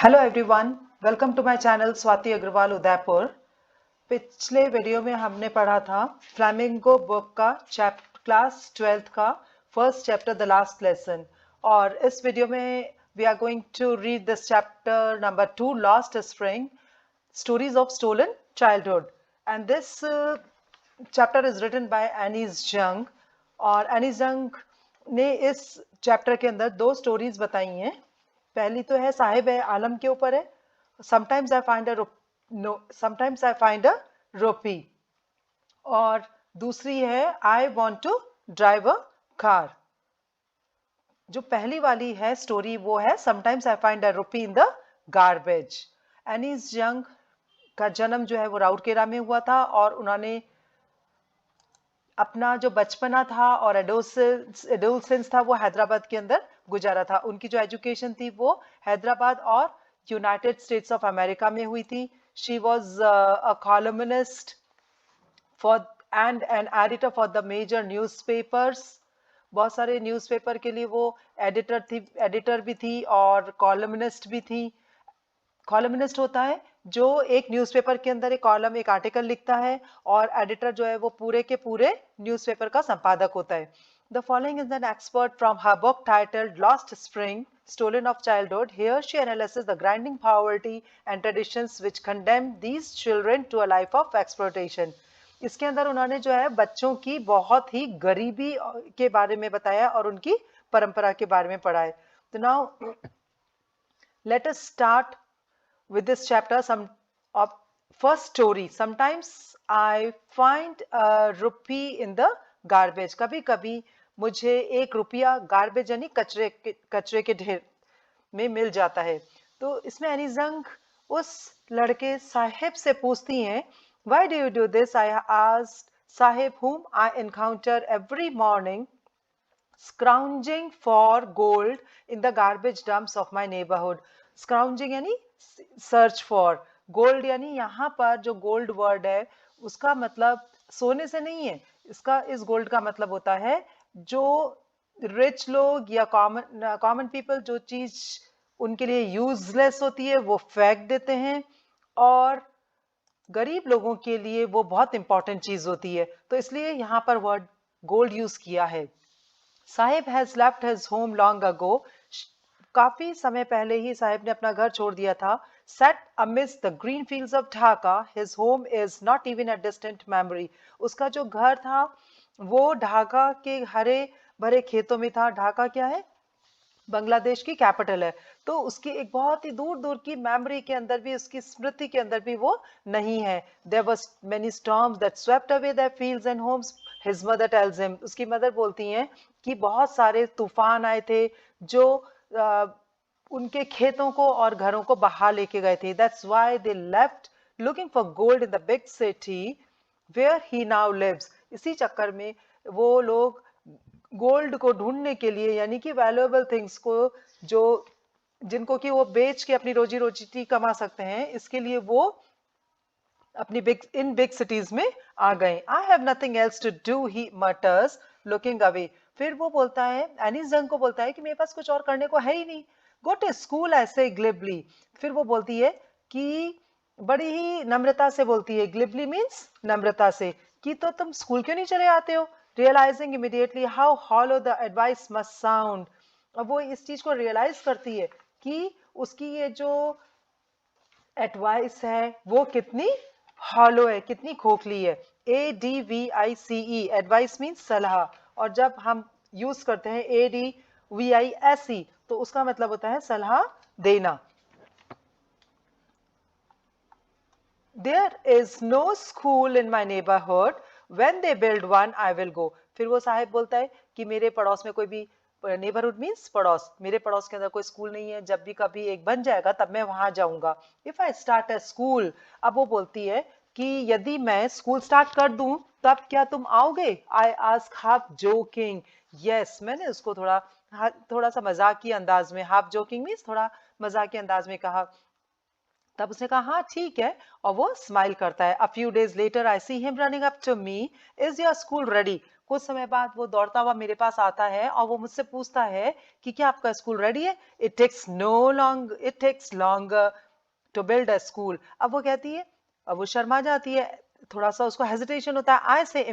Hello everyone, welcome to my channel Swati Agarwal Udaipur. पिछले video में हमने पढ़ा था फ्लैमिंगो बुक का क्लास 12th का first chapter the last lesson. और इस वीडियो में we are going to read this chapter number 2 lost spring stories of stolen childhood. And this chapter is written by Anees Jung. और एनीज जंग ने इस chapter के अंदर दो स्टोरीज बताई हैं। पहली तो है साहिब है आलम के ऊपर है, समटाइम्स आई फाइंड अ रोपी। और दूसरी है I want to drive a car. जो पहली वाली है स्टोरी वो है समटाइम्स आई फाइंड अ रोपी in the garbage. Annie's young का जन्म जो है वो राउरकेला में हुआ था और उन्होंने अपना जो बचपना था और एडोलसेंस था वो हैदराबाद के अंदर गुजारा था। उनकी जो एजुकेशन थी वो हैदराबाद और यूनाइटेड स्टेट्स ऑफ अमेरिका में हुई थी। She was a columnist for and an editor for the major newspapers. बहुत सारे न्यूज़पेपर के लिए वो एडिटर भी थी और कॉलमनिस्ट भी थी। कॉलमनिस्ट होता है जो एक न्यूज़पेपर के अंदर एक कॉलम एक आर्टिकल लिखता है और एडिटर जो है वो पूरे के पूरे न्यूज़पेपर का संपादक होता है। The following is an excerpt from her book titled lost spring stolen of childhood. Here she analysis the grinding poverty and traditions which condemn these children to a life of exploitation. इसके अंदर उन्होंने जो है बच्चों की बहुत ही गरीबी के बारे में बताया और उनकी परंपरा के बारे में पढ़ा है। तो now let us start with this chapter. Some of first story, sometimes I find a rupee in the garbage. कभी कभी मुझे एक रुपया गार्बेज यानी कचरे के ढेर में मिल जाता है। तो इसमें एनी जंग उस लड़के साहिब से पूछती हैं, why do you do this? I asked Sahib, whom I encounter every morning scrounging for gold in the garbage dumps of my neighborhood. Scrounging यानी सर्च फॉर, गोल्ड यानी यहाँ पर जो गोल्ड वर्ड है उसका मतलब सोने से नहीं है। इस गोल्ड का मतलब होता है जो रिच लोग या कॉमन पीपल जो चीज उनके लिए यूजलेस होती है वो फेंक देते हैं और गरीब लोगों के लिए वो बहुत इंपॉर्टेंट चीज होती है। तो इसलिए यहाँ पर वर्ड गोल्ड यूज किया है। Sahib has left his home long ago. काफी समय पहले ही साहिब ने अपना घर छोड़ दिया था। Set amidst the green fields of Dhaka his home is not even a distant memory. उसका जो घर था वो ढाका के हरे भरे खेतों में था। ढाका क्या है? बांग्लादेश की कैपिटल है। तो उसकी एक बहुत ही दूर दूर की मेमोरी के अंदर भी, उसकी स्मृति के अंदर भी वो नहीं है। There was many storms that swept away their fields and homes. His mother tells him, उसकी मदर बोलती हैं कि बहुत सारे तूफान आए थे जो उनके खेतों को और घरों को बहा लेके गए थे। That's why they left looking for gold in the big city where he now lives. इसी चक्कर में वो लोग गोल्ड को ढूंढने के लिए यानी कि वैल्यूएबल थिंग्स को जो जिनको कि वो बेच के अपनी रोजी रोटी कमा सकते हैं, इसके लिए वो अपनी बिग सिटीज में आ गए। I have nothing else to do he mutters looking away. फिर वो बोलता है, एनीस जंग को बोलता है कि मेरे पास कुछ और करने को है ही नहीं। गो टू स्कूल ऐसे ग्लिबली। फिर वो बोलती है कि बड़ी ही नम्रता से बोलती है, ग्लिबली मीन्स नम्रता से, कि तो तुम स्कूल क्यों नहीं चले आते हो। Realising immediately how hollow the advice must sound. अब वो इस चीज को रियलाइज करती है कि उसकी ये जो एडवाइस है वो कितनी हॉलो है, कितनी खोखली है। ADVICE, एडवाइस मीन्स सलाह। और जब हम यूज करते हैं ADVISE तो उसका मतलब होता है सलाह देना। There is no school in my neighborhood. When they build one, I will go. फिर वो साहिब बोलता है कि मेरे पड़ोस में कोई भी, नेबरहुड मीन्स पड़ोस, मेरे पड़ोस के अंदर कोई स्कूल नहीं है। जब भी कभी एक बन जाएगा तब मैं वहां जाऊंगा। If I start a school, अब वो बोलती है कि यदि मैं स्कूल स्टार्ट कर दूं तब क्या तुम आओगे? I ask half joking. Yes, मैंने उसको थोड़ा सा मजाकी अंदाज में, हाफ जोकिंग मीन्स थोड़ा मजाकी अंदाज में कहा। तब उसने कहा हाँ ठीक है, और वो स्माइल करता है। A few days later I see him running up to me, is your school ready? कुछ समय बाद वो दौड़ता हुआ मेरे पास आता है और वो मुझसे पूछता है कि क्या आपका स्कूल रेडी है? It takes longer to build a school. अब वो कहती है, अब वो शर्मा जाती है, थोड़ा सा उसको हेजिटेशन होता है। आई से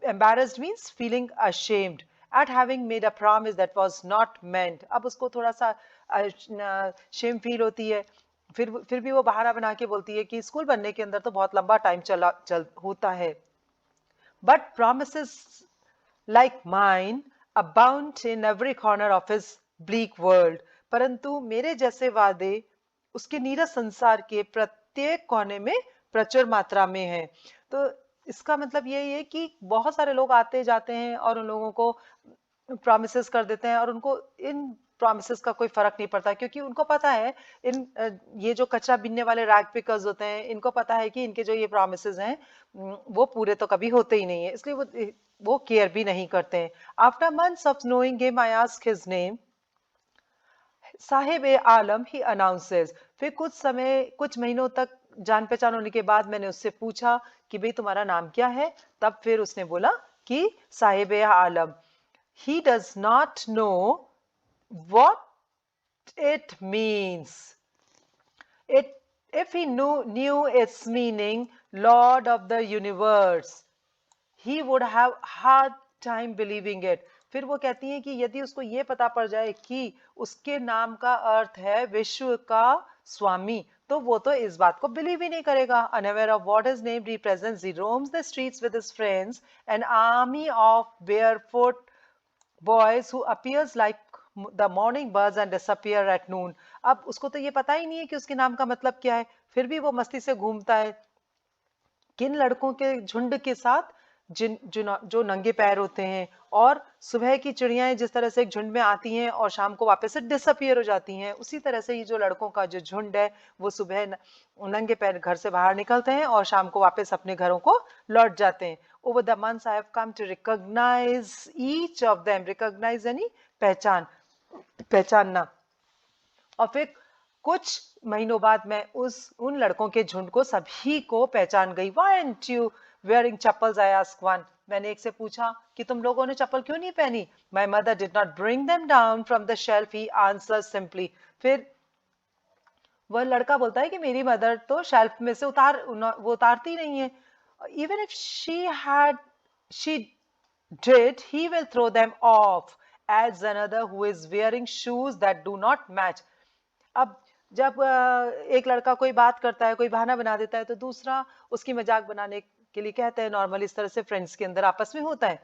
embarrassed means feeling ashamed at having made a promise that was not meant। अब उसको थोड़ा सा शेम फील होती है। फिर भी वो बहाना बना के बोलती है कि स्कूल बनने के अंदर तो बहुत लंबा टाइम चल होता है। But promises like mine abound in every corner of his bleak world। परंतु मेरे जैसे वादे उसके नीरस संसार के प्रत्येक कोने में प्रचुर मात्रा में है। तो इसका मतलब यही है कि बहुत सारे लोग आते जाते हैं और उन लोगों को प्रॉमिसेस कर देते हैं और उनको इन प्रॉमिसेस का कोई फर्क नहीं पड़ता, क्योंकि उनको पता है ये जो कचरा बीनने वाले रैग पिकर्स होते हैं, इनको पता है कि इनके जो ये प्रॉमिसेस हैं वो पूरे तो कभी होते ही नहीं है, इसलिए वो केयर भी नहीं करते हैं। After months of knowing him I ask his name, Sahib A Alam he announces. फिर कुछ महीनों तक जान पहचान होने के बाद मैंने उससे पूछा कि भाई तुम्हारा नाम क्या है? तब फिर उसने बोला कि साहिब ए आलम। He does not know what it means. If he knew its meaning, Lord of the universe, he would have hard time believing it। फिर वो कहती है कि यदि उसको ये पता पड़ जाए कि उसके नाम का अर्थ है विश्व का स्वामी, तो वो तो इस बात को बिलीव ही नहीं करेगा। Unaware of what his name represents, he roams the streets with his friends, an army of barefoot boys who appears like the morning birds and disappear at noon। अब उसको तो ये पता ही नहीं है कि उसके नाम का मतलब क्या है, फिर भी वो मस्ती से घूमता है किन लड़कों के झुंड के साथ जो नंगे पैर होते हैं, और सुबह की चिड़ियाएं जिस तरह से एक झुंड में आती हैं और शाम को वापस से डिसअपियर हो जाती हैं, उसी तरह से ये जो लड़कों का जो झुंड है वो सुबह नंगे पैर घर से बाहर निकलते हैं और शाम को वापस अपने घरों को लौट जाते हैं। Over the months I have come to recognise each of them. Recognise यानी पहचानना। और फिर कुछ महीनों बाद मैं उन लड़कों के झुंड को सभी को पहचान गई। Why aren't you wearing chappals? I asked one। मैंने एक से पूछा कि तुम लोगों ने चप्पल क्यों नहीं पहनी? My mother did not bring them down from the shelf, he answers simply। फिर वह लड़का बोलता है कि मेरी मदर तो शेल्फ में से वो उतारती नहीं है। Even if she did, he will throw them off, adds another who is wearing shoes that do not match। अब जब एक लड़का कोई बात करता है, कोई बहाना बना देता है, तो दूसरा उसकी मजाक बनाने के लिए कहते हैं, नॉर्मली इस तरह से फ्रेंड्स के अंदर आपस में होता है।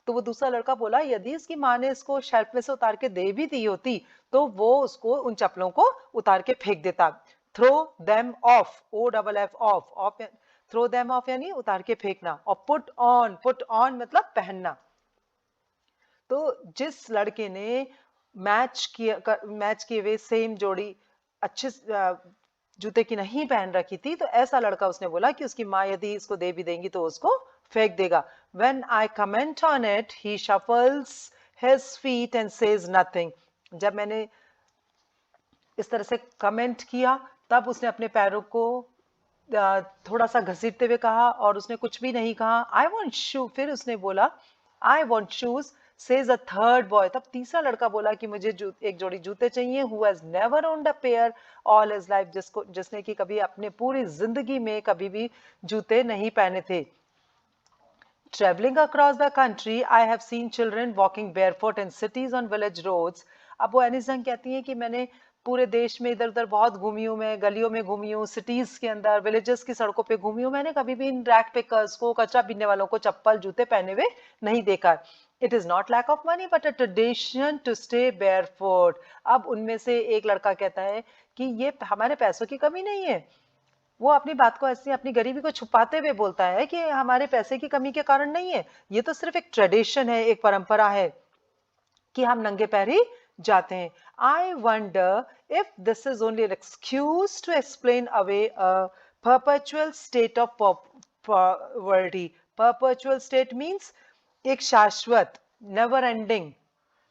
तो वो दूसरा लड़का बोला यदि इसकी माँ ने इसको शेल्फ में से उतार के दे भी दी होती तो वो उसको उन चप्पलों को उतार के फेंक देता। Throw them off, OFF off, throw them off यानी उतार के फेंकना, और पुट ऑन मतलब पहनना। तो जिस लड़के ने मैच किए हुए सेम जोड़ी अच्छे जूते की नहीं पहन रखी थी, तो ऐसा लड़का उसने बोला कि उसकी माँ यदि इसको दे भी देंगी तो उसको फेंक देगा। When I comment on it, he shuffles his feet and says nothing। जब मैंने इस तरह से कमेंट किया तब उसने अपने पैरों को थोड़ा सा घसीटते हुए कहा और उसने कुछ भी नहीं कहा। I want shoe, फिर उसने बोला I want shoes, says a third boy। तब तीसरा लड़का बोला कि मुझे एक जोड़ी जूते चाहिए। Who has never owned a pair all his life, जिसने कि कभी अपने पूरी जिंदगी में कभी भी जूते नहीं पहने थे। Traveling across the country, I have seen children walking barefoot in cities on village roads। अब वो एनिसंग कहती हैं कि मैंने पूरे देश में इधर उधर बहुत घूमी हूँ, मैं गलियों में घूमी हूँ, सिटीज के अंदर, विलेजेस की सड़कों पे घूमी हूँ, मैंने कभी भी इन रैक पिकर्स को, कचरा बीनने वालों को चप्पल जूते पहने हुए नहीं देखा। It is not lack of money but a tradition to stay barefoot. अब उनमें से एक लड़का कहता है कि ये हमारे पैसों की कमी नहीं है। वो अपनी बात को ऐसे अपनी गरीबी को छुपाते हुए बोलता है कि हमारे पैसे की कमी के कारण नहीं है, ये तो सिर्फ एक ट्रेडिशन है, एक परंपरा है कि हम नंगे पैर ही जाते हैं। I wonder if this is only an excuse to explain away a perpetual state of poverty। Perpetual state means एक शाश्वत, never ending,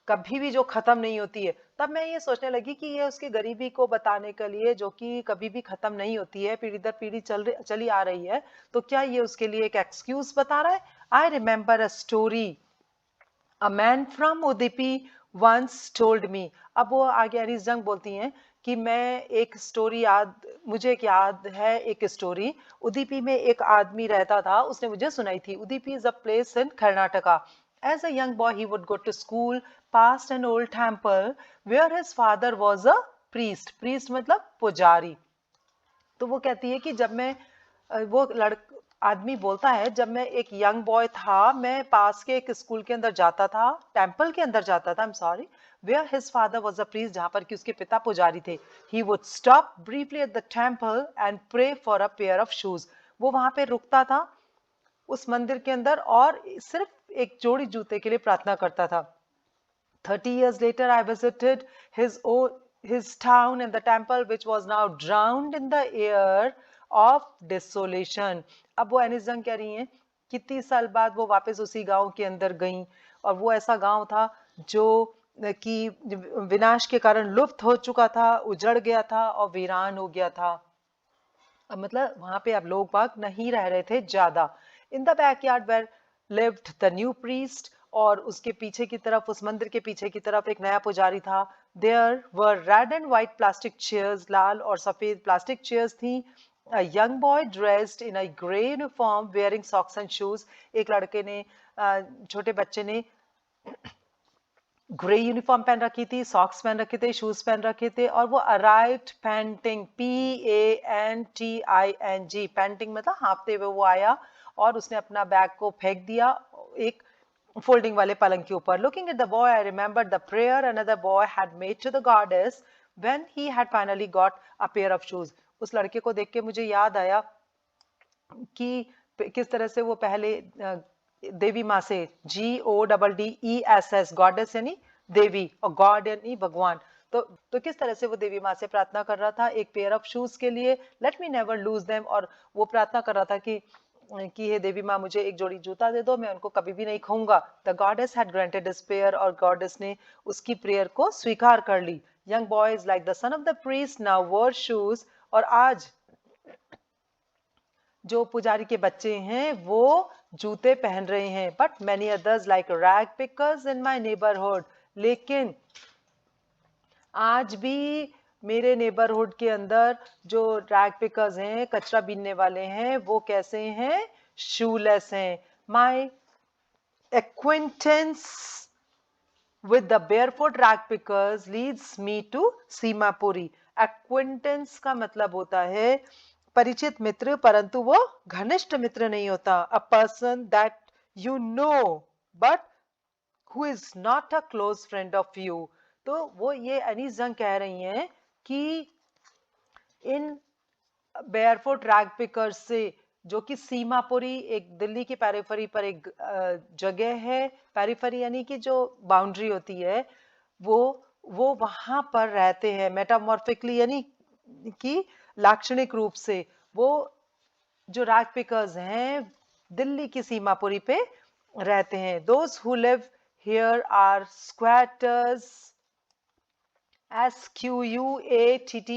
कभी भी जो खत्म नहीं होती है। तब मैं ये सोचने लगी कि ये उसकी गरीबी को बताने के लिए, जो कि कभी भी खत्म नहीं होती है, पीढ़ी दर पीढ़ी चली आ रही है, तो क्या ये उसके लिए एक एक्सक्यूज बता रहा है? I remember a story A man from Udupi once told me। अब वो आगे अनीस जंग बोलती हैं कि मुझे एक याद है एक स्टोरी। उदुपी में एक आदमी रहता था, उसने मुझे सुनाई थी। Udupi is a place in Karnataka। As a young boy he would go to school past an old temple where his father was a priest। priest मतलब पुजारी। तो वो कहती है कि जब मैं वो आदमी बोलता है, जब मैं एक यंग बॉय था, मैं पास के एक स्कूल के अंदर जाता था, टेंपल के अंदर जाता था, I am sorry, where his father was a priest, जहां पर कि उसके पिता पुजारी थे। He would stop briefly at the temple and pray for a pair of shoes. वो वहां पे रुकता था उस मंदिर के अंदर और सिर्फ एक जोड़ी जूते के लिए प्रार्थना करता था। 30 years later, I visited his town and the temple, which was now drowned in the air of desolation। अब वो एनिस जंग कह रही हैं कि 30 साल बाद वो वापस उसी गांव के अंदर गई, और वो ऐसा गांव था जो कि विनाश के कारण लुप्त हो चुका था, उजड़ गया था और वीरान हो गया था। मतलब वहां पे अब लोग बाग नहीं रह रहे थे ज्यादा। In the backyard where lived the new priest. और उसके पीछे की तरफ, उस मंदिर के पीछे की तरफ एक नया पुजारी था। There were red and white plastic chairs. लाल और सफेद प्लास्टिक चेयर्स थी। A young boy dressed in a grey uniform wearing socks and shoes। एक लड़के ने, छोटे बच्चे ने ग्रे यूनिफॉर्म पहन रखी थी, सॉक्स पहन रखे थे, शूज पहन रखे थे, और वो अराइव्ड पैंटिंग, PANTING, पैंटिंग मतलब हाँफते हुए वो आया और उसने अपना बैग को फेंक दिया एक फोल्डिंग वाले पलंग के ऊपर। Looking at the boy I remembered the prayer another boy had made to the goddess when he had finally got a pair of shoes. उस लड़के को देख के मुझे याद आया कि किस तरह से वो पहले देवी माँ से, GODDESS, गॉडेस यानी देवी और गॉड यानी भगवान, तो किस तरह से वो देवी माँ से प्रार्थना कर रहा था एक पेयर ऑफ शूज के लिए। Let me never lose them. और वो प्रार्थना कर रहा था कि हे देवी माँ, मुझे एक जोड़ी जूता दे दो, मैं उनको कभी भी नहीं खोऊंगा। The goddess had granted his prayer, और गॉडेस ने उसकी प्रेयर को स्वीकार कर ली। Young boys like the son of the priest now wore shoes. और आज जो पुजारी के बच्चे हैं वो जूते पहन रहे हैं। But many others like rag pickers in my neighbourhood. लेकिन आज भी मेरे नेबरहुड के अंदर जो रैग पिकर्स हैं, कचरा बीनने वाले हैं, वो कैसे हैं? शूलेस हैं। माई acquaintance with the barefoot rag pickers leads me to Seemapuri. acquaintance का मतलब होता है परिचित मित्र, परंतु वो घनिष्ठ मित्र नहीं होता। A person that you know but who is not a close friend of you. तो वो ये अनीस जंग कह रही हैं कि इन बेयरफुट रैग पिकर्स से, जो कि सीमापुरी एक दिल्ली की पेरिफेरी पर एक जगह है। पेरिफेरी यानी कि जो बाउंड्री होती है, वो वहां पर रहते हैं मेटामॉर्फिकली, यानी कि लाक्षणिक रूप से। वो जो रैग पिकर्स हैं दिल्ली की सीमापुरी पे रहते हैं। Those who live here are squatters, SQUATTERS।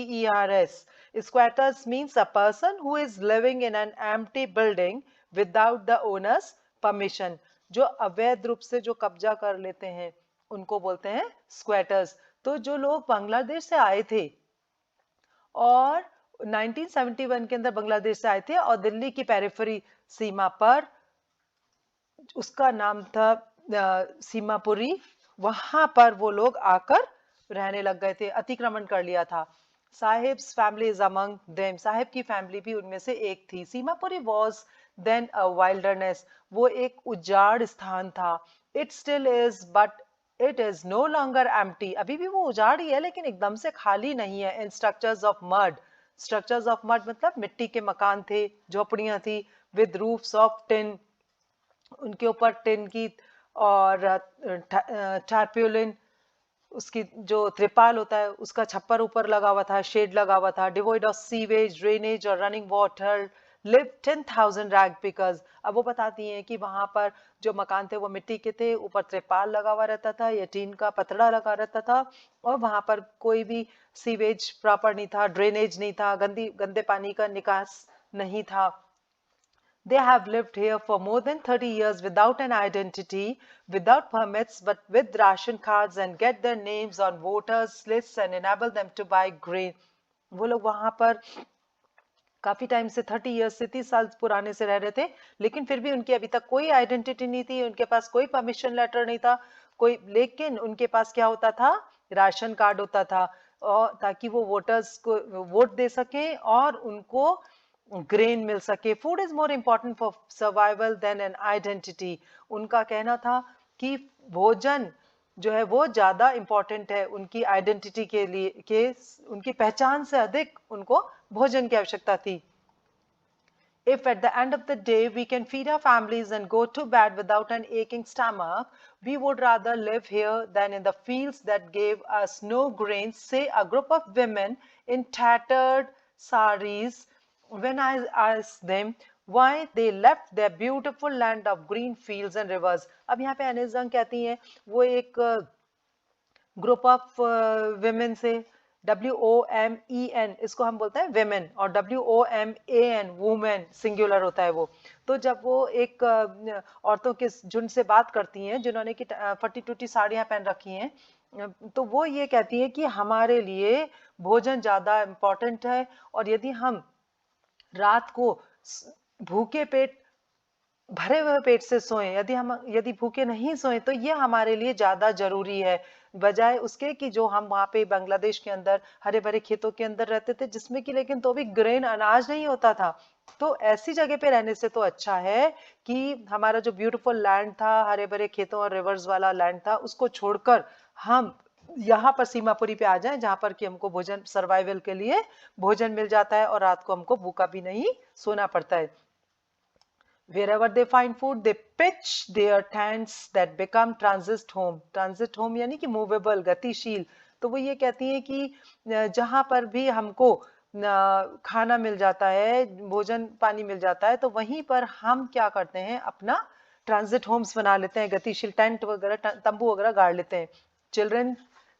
Squatters means a person who is living in an empty building without the owner's permission। जो अवैध रूप से जो कब्जा कर लेते हैं उनको बोलते हैं स्क्वैटर्स। तो जो लोग बांग्लादेश से आए थे और 1971 के अंदर बांग्लादेश से आए थे और दिल्ली की पेरिफेरी सीमा पर, उसका नाम था सीमापुरी, वहां पर वो लोग आकर रहने लग गए थे, अतिक्रमण कर लिया था। Saheb's family is among them. Saheb की फैमिली भी उनमें से एक थी। Seemapuri was then a wilderness. वो एक उजाड़ स्थान था। It still is but it is no longer empty. अभी भी वो उजाड़ ही है, लेकिन एकदम से खाली नहीं है। In structures of mud. Structures of mud मतलब मिट्टी के मकान थे, झोपड़ियां थी। विद रूफ्स ऑफ टिन, उनके ऊपर टिन की और टारप्यूलिन, उसकी जो त्रिपाल होता है उसका छप्पर ऊपर लगा हुआ था, शेड लगा हुआ था। डिवोइड ऑफ सीवेज, ड्रेनेज और running water, lived 10,000 rag pickers. अब वो बताती हैं कि वहां पर जो मकान थे वो मिट्टी के थे, ऊपर त्रिपाल लगा हुआ रहता था या टीन का पतड़ा लगा रहता था, और वहां पर कोई भी सीवेज प्रॉपर नहीं था, ड्रेनेज नहीं था, गंदे पानी का निकास नहीं था. They have lived here for more than 30 years without an identity, without permits, but with ration cards, and get their names on voters lists and enable them to buy grain. वो लोग वहां पर काफी टाइम से 30 years से 30 साल पुराने से रह रहे थे, लेकिन फिर भी उनकी अभी तक कोई आइडेंटिटी नहीं थी, उनके पास कोई परमिशन लेटर नहीं था कोई, लेकिन उनके पास क्या होता था, राशन कार्ड होता था, और ताकि वो वोटर्स को वोट दे सके और उनको ग्रेन मिल सके. Food is more important for survival than an identity. उनका कहना था कि भोजन जो है वो ज्यादा इम्पोर्टेंट है उनकी आइडेंटिटी के लिए, उनकी पहचान से अधिक उनको भोजन की आवश्यकता थी. If at the end of the day we can feed our families and go to bed without an aching stomach, we would rather live here than in the fields that gave us no grains, say a group of women in tattered saris. When I asked them why they left their beautiful land of green fields and rivers. अब यहाँ पे अनिजंग कहती हैं वो एक group of women से, WOMEN इसको हम बोलते हैं विमेन, और WOMAN वुमेन सिंगुलर होता है वो. तो जब वो एक औरतों के झुंड से बात करती हैं जिन्होंने की फटी टूटी साड़ियां पहन रखी हैं, तो वो ये कहती है कि हमारे लिए भोजन ज्यादा इम्पोर्टेंट है, और यदि हम रात को भूखे पेट भरे हुए पेट से सोएं, यदि भूखे नहीं सोएं तो ये हमारे लिए ज्यादा जरूरी है, बजाय उसके कि जो हम वहां पे बांग्लादेश के अंदर हरे भरे खेतों के अंदर रहते थे, जिसमें कि लेकिन तो भी ग्रेन अनाज नहीं होता था. तो ऐसी जगह पे रहने से तो अच्छा है कि हमारा जो ब्यूटीफुल लैंड था, हरे भरे खेतों और रिवर्स वाला लैंड था, उसको छोड़कर हम यहाँ पर सीमापुरी पे आ जाएं, जहां पर कि हमको भोजन, सर्वाइवल के लिए भोजन मिल जाता है और रात को हमको भूखा भी नहीं सोना पड़ता है. Wherever they find food, they pitch their tents that become transit home. Transit home यानी कि movable, गतिशील. तो वो ये कहती है कि जहां पर भी हमको खाना मिल जाता है, भोजन पानी मिल जाता है, तो वहीं पर हम क्या करते हैं, अपना ट्रांजिट होम्स बना लेते हैं, गतिशील टेंट वगैरह, तंबू वगैरह गाड़ लेते हैं. Children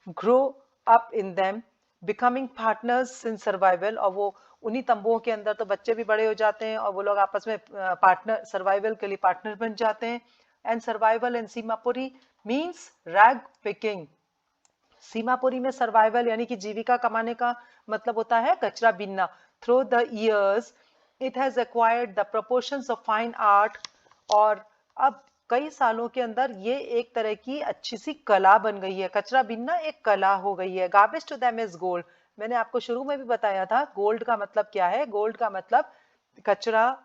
grow up in them becoming partners in survival. और वो उन्हीं तंबुओं के अंदर तो बच्चे भी बड़े हो जाते हैं और वो लोग आपस में पार्टनर, सर्वाइवल के लिए पार्टनर बन जाते हैं. And survival in Seemapuri means rag picking. Seemapuri में सर्वाइवल यानी कि जीविका कमाने का मतलब होता है कचरा बीनना. Through the years it has acquired the proportions of fine art. और अब कई सालों के अंदर ये एक तरह की अच्छी सी कला बन गई है. कचरा बीनना एक कला हो गई है. Garbage to them is gold. मैंने आपको शुरू में भी बताया था गोल्ड का मतलब क्या है. गोल्ड का मतलब कचरा,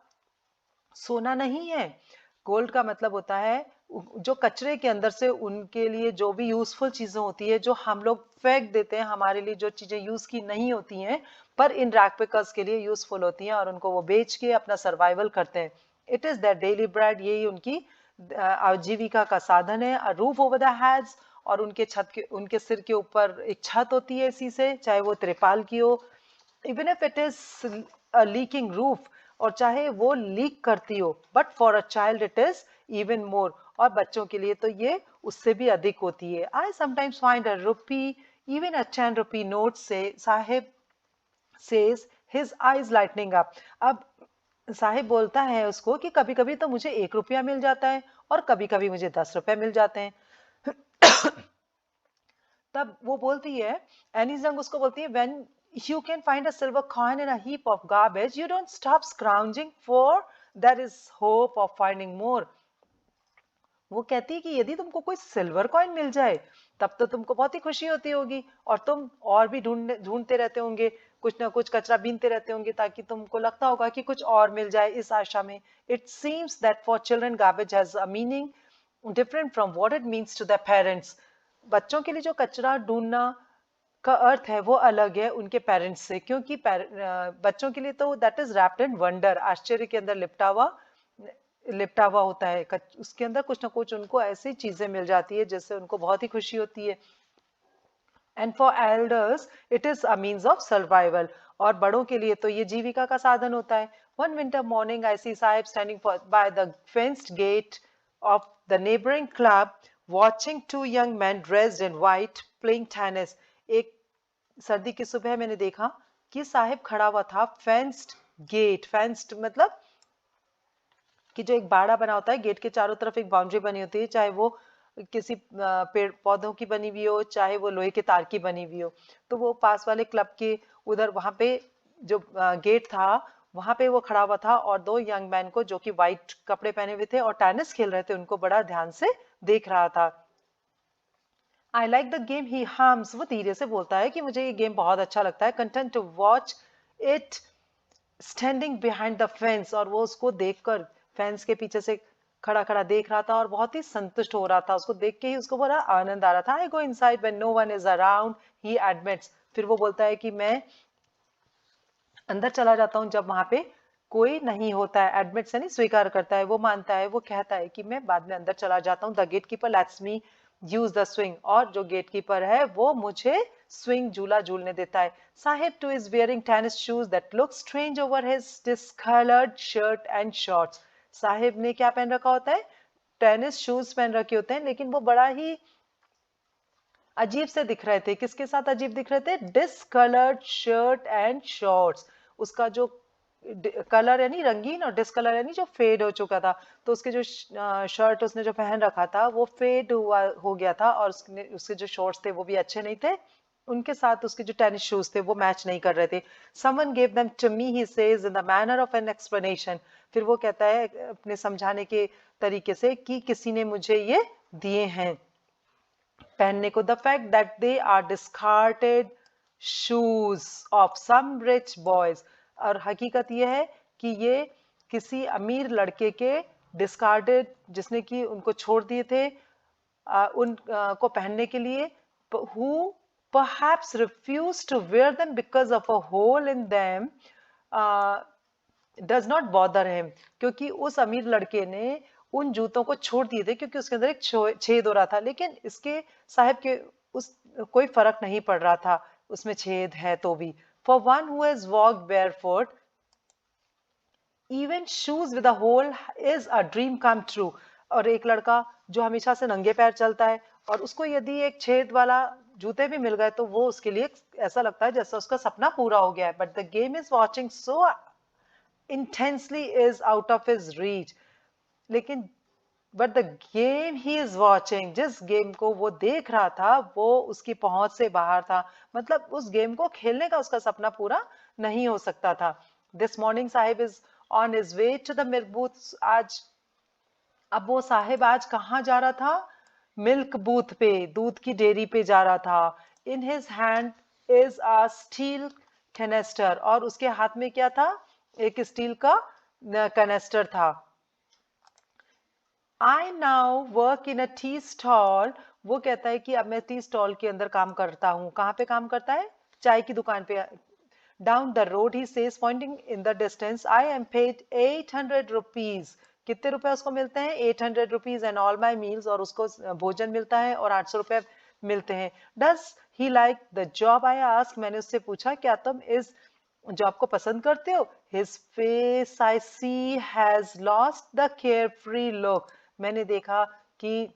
सोना नहीं है. गोल्ड का मतलब होता है जो कचरे के अंदर से उनके लिए जो भी यूजफुल चीजें होती है, जो हम लोग फेंक देते हैं, हमारे लिए जो चीजें यूज की नहीं होती हैं पर इन रैग पिकर्स के लिए यूजफुल होती हैं, और उनको वो बेच के अपना सर्वाइवल करते हैं. It is that daily bread. यही उनकी आजीविका का साधन है. A roof over the heads. और उनके सिर के ऊपर एक छत होती है इसी से, चाहे वो त्रिपाल की हो. Even if it is a leaking roof, और चाहे वो लीक करती हो, but for a child it is even more. और बच्चों के लिए तो ये उससे भी अधिक होती है. I sometimes find a rupee, even a 10 rupee note से Sahib says his eyes lightening up. अब साहिब बोलता है उसको कि कभी कभी तो मुझे 1 रुपया मिल जाता है और कभी कभी मुझे 10 रुपए मिल जाते हैं. तब वो बोलती है, एनी जंग उसको बोलती है, when you can find a silver coin in a heap of garbage, you don't stop scrounging, for there is hope of finding more. वो कहती है कि यदि तुमको कोई सिल्वर कॉइन मिल जाए तब तो तुमको बहुत ही खुशी होती होगी, और तुम और भी ढूंढते रहते होंगे, कुछ ना कुछ कचरा बीनते रहते होंगे, ताकि तुमको लगता होगा कि कुछ और मिल जाए इस आशा में. It seems that for children garbage has a meaning different from what it means to the parents. बच्चों के लिए जो कचरा ढूंढना का अर्थ है वो अलग है उनके पेरेंट्स से, क्योंकि बच्चों के लिए तो that is wrapped in wonder. आश्चर्य के अंदर लिपटा हुआ होता है. उसके अंदर कुछ ना कुछ उनको ऐसी चीजें मिल जाती है जिससे उनको बहुत ही खुशी होती है. And for elders it is a means of survival. और बड़ों के लिए तो ये जीविका का साधन होता है. One winter morning, I see Sahib standing by the fenced gate of the neighboring club, watching two young men dressed in white playing tennis. एक सर्दी की सुबह मैंने देखा कि साहिब खड़ा हुआ था फेंस्ड गेट, फेंस्ड मतलब कि जो एक बाड़ा बना होता है, गेट के चारों तरफ एक बाउंड्री बनी होती है, चाहे वो किसी पेड़ पौधों की बनी हुई हो, चाहे वो लोहे के तार की बनी हुई हो। तो वो पास वाले क्लब के उधर वहां पे जो गेट था वहां पे वो खड़ा हुआ था और दो यंग मैन को जो कि व्हाइट कपड़े पहने हुए थे और टेनिस खेल रहे थे उनको बड़ा ध्यान से देख रहा था। I like the game he harms, वो धीरे से बोलता है कि मुझे ये गेम बहुत अच्छा लगता है। Content to watch it standing behind the fence, और वो उसको देखकर फेंस के पीछे से खड़ा खड़ा देख रहा था और बहुत ही संतुष्ट हो रहा था। उसको देख के ही उसको बड़ा आनंद आ रहा था। I go inside when no one is around, he admits, फिर वो बोलता है कि मैं अंदर चला जाता हूँ जब वहां पे कोई नहीं होता है। एडमिट से नहीं, स्वीकार करता है, वो मानता है, वो कहता है कि मैं बाद में अंदर चला जाता हूँ। The gatekeeper lets me use the swing, और जो गेट कीपर है वो मुझे स्विंग झूला झूलने देता है। Sahib two is wearing tennis shoes that look strange over his discoloured shirt and shorts. Sahib ने क्या पहन रखा होता है? टेनिस शूज पहन रखे होते हैं, लेकिन वो बड़ा ही अजीब से दिख रहे थे। किसके साथ अजीब दिख रहे थे? Discoloured shirt and shorts. उसका जो कलर यानी रंगीन और डिसकलर यानी जो फेड हो चुका था, तो उसके जो शर्ट उसने जो पहन रखा था वो फेड हुआ हो गया था, और उसके जो शॉर्ट्स थे वो भी अच्छे नहीं थे। उनके साथ उसके जो टेनिस शूज थे वो मैच नहीं कर रहे थे। Someone gave them to me, he says in the manner of an explanation. फिर वो कहता है अपने समझाने के तरीके से कि किसी ने मुझे ये दिए हैं पहनने को। The fact that they are discarded shoes of some rich boys, और हकीकत यह है कि ये किसी अमीर लड़के के डिस्कार्डेड, जिसने कि उनको छोड़ दिए थे उन को पहनने के लिए, who perhaps refused to wear them because of a hole in them does not bother him, क्योंकि उस अमीर लड़के ने उन जूतों को छोड़ दिए थे क्योंकि उसके अंदर एक छेद हो रहा था, लेकिन इसके साहब के उस कोई फर्क नहीं पड़ रहा था उसमें छेद है तो भी। For one who has walked barefoot, even shoes with a hole is a dream come true। और एक लड़का जो हमेशा से नंगे पैर चलता है और उसको यदि एक छेद वाला जूते भी मिल गए तो वो उसके लिए ऐसा लगता है जैसा उसका सपना पूरा हो गया है। But the game is watching so intensely is out of his reach, लेकिन but the game he is watching, जिस गेम को वो देख रहा था वो उसकी पहुंच से बाहर था। मतलब उस गेम को खेलने का उसका सपना पूरा नहीं हो सकता था। This morning Saheb is on his way to the milk booth. आज अब वो साहिब आज कहाँ जा रहा था? मिल्क बूथ पे, दूध की डेयरी पे जा रहा था। In his hand is a steel canister, और उसके हाथ में क्या था? एक स्टील का कैनेस्टर था। I now work in a tea stall, वो कहता है कि अब मैं टी स्टॉल के अंदर काम करता हूँ। कहाँ पे काम करता है? चाय की दुकान पे। Down the road he says pointing in the distance, I am paid 800 rupees. कितने रुपए उसको मिलते हैं? 800 rupees and all my meals, और उसको भोजन मिलता है और 800 रुपए मिलते हैं। Does he like the job? I ask, मैंने उससे पूछा क्या तुम इस जॉब को पसंद करते हो? His face I see has lost the carefree look, मैंने देखा कि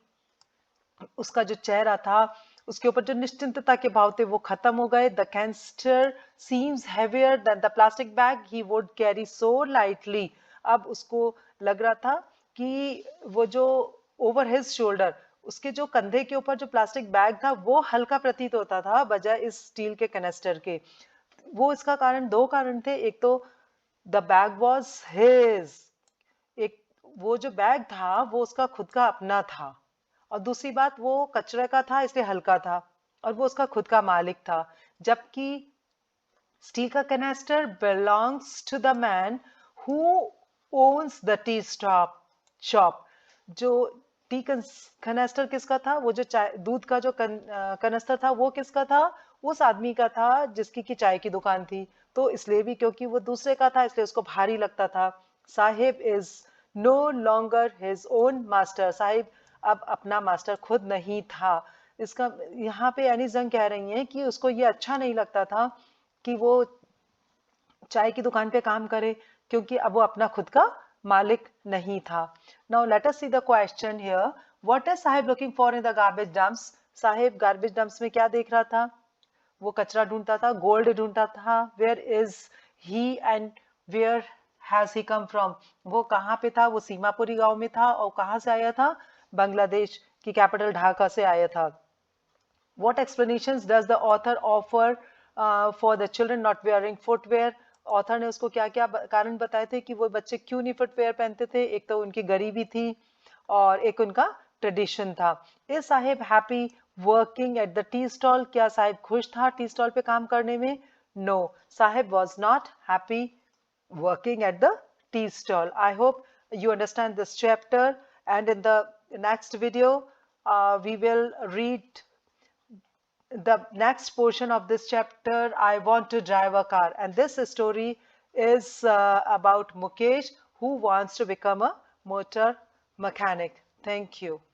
उसका जो चेहरा था उसके ऊपर जो निश्चिंतता के भाव थे वो खत्म हो गए। The canister seems heavier than the plastic bag he would carry so lightly, अब उसको लग रहा था कि वो जो ओवर हिज शोल्डर, उसके जो कंधे के ऊपर जो प्लास्टिक बैग था वो हल्का प्रतीत होता था बजाय इस स्टील के कैनेस्टर के। वो इसका कारण, दो कारण थे। एक तो द बैग वॉज हिज, एक वो जो बैग था वो उसका खुद का अपना था, और दूसरी बात वो कचरे का था इसलिए हल्का था, और वो उसका खुद का मालिक था। जबकि स्टील का canister belongs to the man who owns the tea stop shop. जो टी कैनेस्टर किसका था? वो जो चाय दूध का जो कैनेस्टर था वो किसका था? उस आदमी का था जिसकी की चाय की दुकान थी। तो इसलिए भी क्योंकि वो दूसरे का था इसलिए उसको भारी लगता था। Saheb is no longer his own master, Saheb अब अपना मास्टर खुद नहीं था। इसका यहाँ पे एनी जंग कह रही हैं कि उसको ये अच्छा नहीं लगता था कि वो चाय की दुकान पे काम करे, क्योंकि अब वो अपना खुद का मालिक नहीं था. Now let us see the question here. What is Sahib looking for in the garbage dumps? Sahib garbage dumps में क्या देख रहा था? वो कचरा ढूंढता था, गोल्ड ढूंढता था. Where is he and where has he come from? वो कहाँ पे था? वो सीमापुरी गांव में था. और कहाँ से आया था? बांग्लादेश की कैपिटल ढाका से आया था. What explanations does the author offer for the children not wearing footwear? Author ने उसको क्या क्या कारण बताए थे कि वो बच्चे क्यों नहीं फुटवेयर पहनते थे. एक तो उनकी गरीबी थी और एक उनका ट्रेडिशन था. Is Sahib happy working at the tea stall? क्या साहिब खुश था टी स्टॉल पे काम करने में? No, Saheb was not happy working at the tea stall. I hope you understand this chapter, and in the next video we will read the next portion of this chapter. I want to drive a car, and this story is about Mukesh, who wants to become a motor mechanic. Thank you.